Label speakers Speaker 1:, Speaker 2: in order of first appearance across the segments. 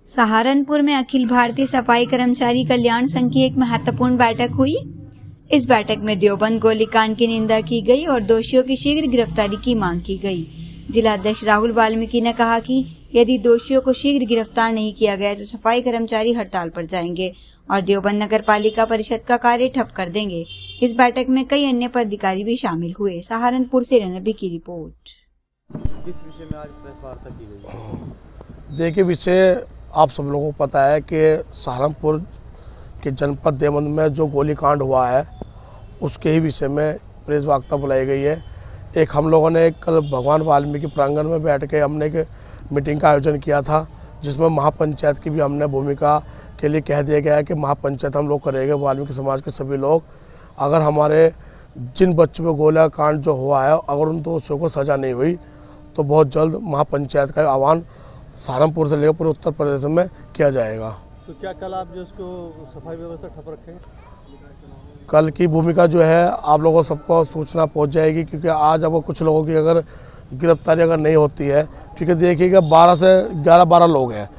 Speaker 1: सहारनपुर में अखिल भारतीय सफाई कर्मचारी कल्याण संघ की एक महत्वपूर्ण बैठक हुई। इस बैठक में देवबंद गोलीकांड की निंदा की गई और दोषियों की शीघ्र गिरफ्तारी की मांग की गई। जिला अध्यक्ष राहुल वाल्मीकि ने कहा कि यदि दोषियों को शीघ्र गिरफ्तार नहीं किया गया तो सफाई कर्मचारी हड़ताल पर जाएंगे और देवबंद नगर पालिका परिषद का कार्य ठप कर देंगे। इस बैठक में कई अन्य पदाधिकारी भी शामिल हुए। सहारनपुर से रणबी की रिपोर्ट।
Speaker 2: किस विषय में आज प्रेस वार्ता की गई?
Speaker 3: देखिए, विषय आप सब लोगों को पता है कि सहारनपुर के जनपद देवबंद में जो गोलीकांड हुआ है उसके ही विषय में प्रेस वार्ता बुलाई गई है। एक हम लोगों ने कल भगवान वाल्मीकि प्रांगण में बैठ के हमने एक मीटिंग का आयोजन किया था, जिसमें महापंचायत की भी हमने भूमिका के लिए कह दिया गया है कि महापंचायत हम लोग करेंगे। वाल्मीकि समाज के सभी लोग, अगर हमारे जिन बच्चों पर गोलीकांड जो हुआ है अगर उन दोषियों को सज़ा नहीं हुई तो बहुत जल्द महापंचायत का आह्वान सहारनपुर से लेकर पूरे उत्तर प्रदेश में किया जाएगा।
Speaker 2: तो क्या कल आप जो उसको सफाई व्यवस्था ठप रखेंगे?
Speaker 3: कल की भूमिका जो है आप लोगों सबको सूचना पहुंच जाएगी, क्योंकि आज अब कुछ लोगों की अगर गिरफ्तारी अगर नहीं होती है, क्योंकि देखिएगा 12 से 11-12 लोग हैं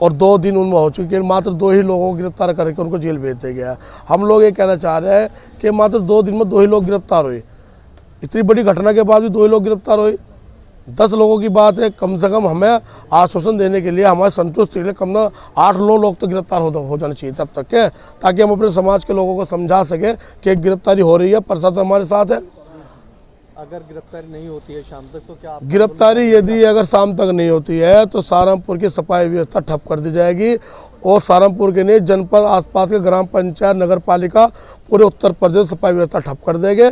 Speaker 3: और 2 दिन उनमें हो चुके हैं, मात्र 2 ही लोगों को गिरफ्तार करके उनको जेल भेज दिया गया। हम लोग ये कहना चाह रहे हैं कि मात्र 2 दिन में 2 ही लोग गिरफ्तार हुए। इतनी बड़ी घटना के बाद भी 2 ही लोग गिरफ्तार हुए। 10 लोगों की बात है। कम से कम हमें आश्वासन देने के लिए, हमारे संतुष्टि के लिए कम से 8-9 लोग तो गिरफ्तार हो जाने चाहिए तब तक के, ताकि हम अपने समाज के लोगों को समझा सकें कि गिरफ्तारी हो रही है, प्रशासन हमारे साथ है।
Speaker 2: अगर गिरफ्तारी नहीं होती है शाम तक तो क्या
Speaker 3: गिरफ्तारी यदि अगर शाम तक नहीं होती है तो सहारनपुर की सफाई व्यवस्था ठप कर दी जाएगी और सहारनपुर के नहीं जनपद आसपास के ग्राम पंचायत नगर पालिका पूरे उत्तर प्रदेश सफाई व्यवस्था ठप कर देंगे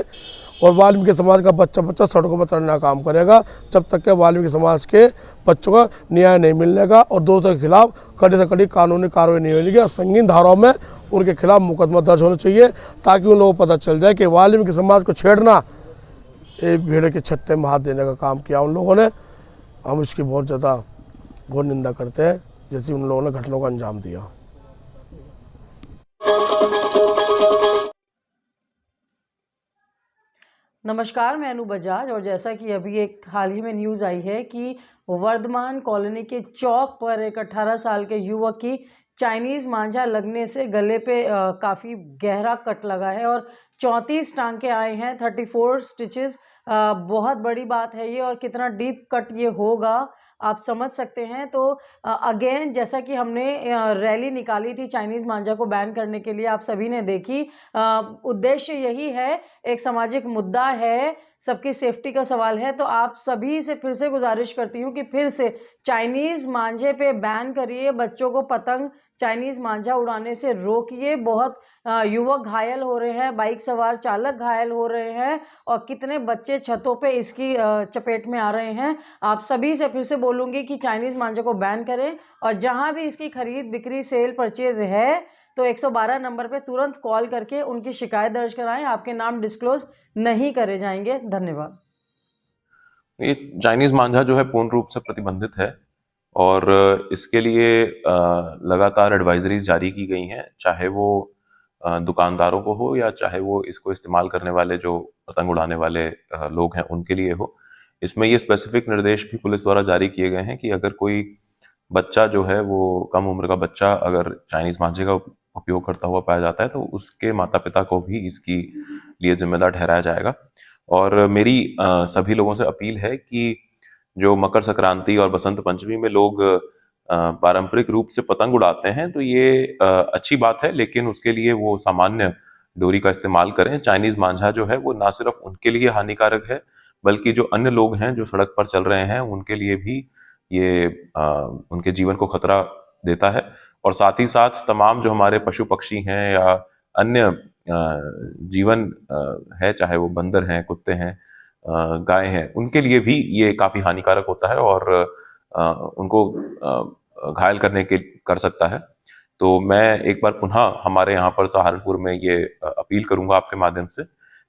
Speaker 3: और वाल्मीकि समाज का बच्चा सड़कों पर चढ़ना काम करेगा जब तक के वाल्मीकि समाज के बच्चों का न्याय नहीं मिलने का और दोषियों के खिलाफ कड़ी से कड़ी कानूनी कार्रवाई नहीं होगी और संगीन धाराओं में उनके खिलाफ मुकदमा दर्ज होना चाहिए, ताकि उन लोगों को पता चल जाए कि वाल्मीकि समाज को छेड़ना एक भेड़ के छत्ते में हाथ देने का काम किया उन लोगों ने। हम इसकी बहुत ज़्यादा घोर निंदा करते हैं, जैसे उन लोगों ने घटनाओं का अंजाम दिया।
Speaker 4: नमस्कार, मैं अनु बजाज। और जैसा कि अभी एक हाल ही में न्यूज़ आई है कि वर्धमान कॉलोनी के चौक पर एक 18 साल के युवक की चाइनीज़ मांझा लगने से गले पे काफ़ी गहरा कट लगा है और 34 टांके आए हैं, 34 स्टिचेस। बहुत बड़ी बात है ये, और कितना डीप कट ये होगा आप समझ सकते हैं। तो अगेन, जैसा कि हमने रैली निकाली थी चाइनीज़ मांझा को बैन करने के लिए, आप सभी ने देखी। उद्देश्य यही है, एक सामाजिक मुद्दा है, सबकी सेफ्टी का सवाल है। तो आप सभी से फिर से गुजारिश करती हूँ कि फिर से चाइनीज़ मांझे पे बैन करिए, बच्चों को पतंग चाइनीज़ मांझा उड़ाने से रोकिए। बहुत युवक घायल हो रहे हैं, बाइक सवार चालक घायल हो रहे हैं और कितने बच्चे छतों पे इसकी चपेट में आ रहे हैं। आप सभी से फिर से बोलूँगी कि चाइनीज़ मांझे को बैन करें और जहाँ भी इसकी खरीद बिक्री सेल परचेज है तो 112 नंबर पे तुरंत कॉल करके उनकी शिकायत दर्ज कराएं। आपके नाम डिस्क्लोज नहीं करे जाएंगे। धन्यवाद।
Speaker 5: ये चाइनीज़ मांझा जो है पूर्ण रूप से प्रतिबंधित है और इसके लिए लगातार एडवाइजरीज जारी की गई हैं, चाहे वो दुकानदारों को हो या चाहे वो इसको इस्तेमाल करने वाले जो पतंग उड़ाने वाले लोग हैं उनके लिए हो। इसमें ये स्पेसिफिक निर्देश भी पुलिस द्वारा जारी किए गए हैं कि अगर कोई बच्चा जो है वो कम उम्र का बच्चा अगर चाइनीज़ मांझे का उपयोग करता हुआ पाया जाता है तो उसके माता पिता को भी इसकी लिए जिम्मेदार ठहराया जाएगा। और मेरी सभी लोगों से अपील है कि जो मकर संक्रांति और बसंत पंचमी में लोग पारंपरिक रूप से पतंग उड़ाते हैं तो ये अच्छी बात है, लेकिन उसके लिए वो सामान्य डोरी का इस्तेमाल करें। चाइनीज़ मांझा जो है वो ना सिर्फ उनके लिए हानिकारक है बल्कि जो अन्य लोग हैं जो सड़क पर चल रहे हैं उनके लिए भी ये उनके जीवन को खतरा देता है। और साथ ही साथ तमाम जो हमारे पशु पक्षी हैं या अन्य जीवन है, चाहे वो बंदर हैं, कुत्ते हैं, गाय हैं, उनके लिए भी ये काफ़ी हानिकारक होता है और उनको घायल कर सकता है। तो मैं एक बार पुनः हमारे यहाँ पर सहारनपुर में ये अपील करूंगा आपके माध्यम से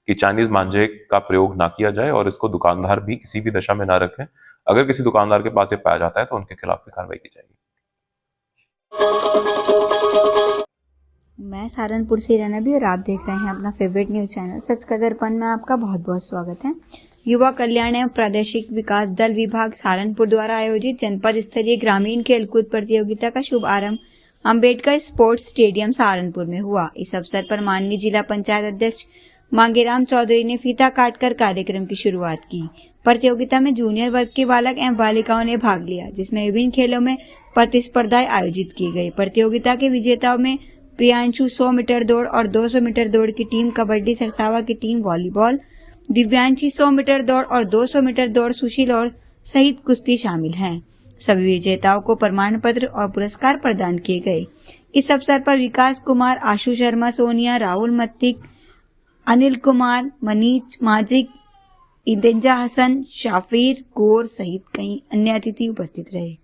Speaker 5: कि चाइनीज़ मांझे का प्रयोग ना किया जाए और इसको दुकानदार भी किसी भी दशा में ना रखें। अगर किसी दुकानदार के पास ये पाया जाता है तो उनके खिलाफ भी कार्रवाई की जाएगी।
Speaker 1: मैं सहारनपुर से रणबी और आप देख रहे हैं अपना फेवरेट न्यूज़ चैनल सच का दर्पण में। आपका बहुत बहुत स्वागत है। युवा कल्याण एवं प्रादेशिक विकास दल विभाग सहारनपुर द्वारा आयोजित जनपद स्तरीय ग्रामीण खेलकूद प्रतियोगिता का शुभारंभ अंबेडकर स्पोर्ट्स स्टेडियम सहारनपुर में हुआ। इस अवसर पर माननीय जिला पंचायत अध्यक्ष मांगेराम चौधरी ने फीता काटकर कार्यक्रम की शुरुआत की। प्रतियोगिता में जूनियर वर्ग के बालक एवं बालिकाओं ने भाग लिया, जिसमें विभिन्न खेलों में प्रतिस्पर्धाएं आयोजित की गई। प्रतियोगिता के विजेताओं में प्रियांशु 100 मीटर दौड़ और 200 मीटर दौड़ की टीम, कबड्डी सरसावा की टीम, वॉलीबॉल, दिव्यांशी 100 मीटर दौड़ और 200 मीटर दौड़, सुशील और सहित कुश्ती शामिल हैं। सभी विजेताओं को प्रमाण पत्र और पुरस्कार प्रदान किए गए। इस अवसर पर विकास कुमार, आशु शर्मा, सोनिया, राहुल मत्तिक, अनिल कुमार, मनीष माजिक, इंदेजा हसन, शाफिर गौर सहित कई अन्य अतिथि उपस्थित रहे।